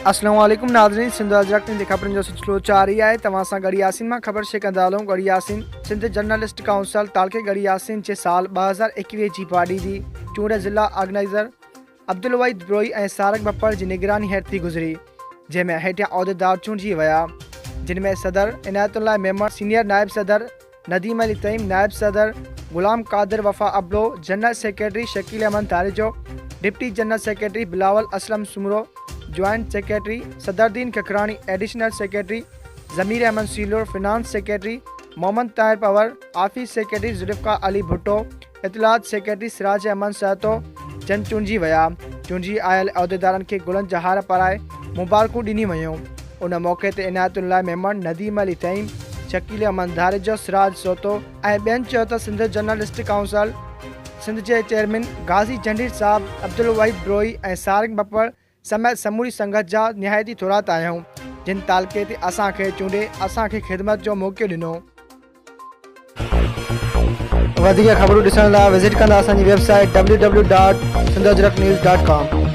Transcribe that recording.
अस्सलाम वालेकुम नाज़रीन, सिंध अजरक ने ख़बरुनि जो सिलसिलो जारी आहे। तव्हां सां गॾु यासीन मां ख़बर शेयर कंदा हलूं। गॾु यासीन सिंध जर्नलिस्ट काउंसिल तालके गॾु यासीन जे साल 2021 जी बॉडी जी चूंड ज़िला ऑर्गेनाइज़र अब्दुल वहीद ब्रोई ऐं सारक बप्पड़ जी निगरानी हेठि थी गुज़री, जंहिंमें हेठियां उहिदेदार चूंडिजी विया, जिन में सदर इनायतुल्लाह मेमन, सीनियर नायब सदर नदीम अली तईम, नायब सदर गुलाम कादिर वफ़ा अबलो, जनरल सेक्रेटरी शकील अहमद तारिजो, deputy general secretary Bilawal Aslam Soomro, joint secretary Sadruddin Kakrani, additional secretary Zameer Ahmed सीलोर, finance secretary Mohammad Tahir Pawar, office secretary Zulfiqar Ali Bhutto, इतलात सेक्रेटरी सिराज अहमद सहतो जन चूंडिजी विया। चूंडिजी आयल उहिदेदारनि खे गुलनि जा हार पाराए मुबारकूं ॾिनी वयूं। उन मौक़े ते इनायतुल्लाह मेमन, नदीम अली तईम, शकील अहमद तारिजो, सिराज सोतो ऐं ॿियनि चयो त सिंध जर्नलिस्ट काउंसिल सिंध जे चेयरमैन गाज़ी जंडीर साहब, अब्दुल वहीद ब्रोई ऐं सारक बप्पड़ समेत समूरी संगत जा निहायती थोरात आहियूं, जिन तालके ते असांखे चूंडे असांखे ख़िदमत जो मौक़ो ॾिनो। वधीक ख़बरूं ॾिसण लाइ विज़िट कंदा असांजी वेबसाइट www.sindhajraknews.com।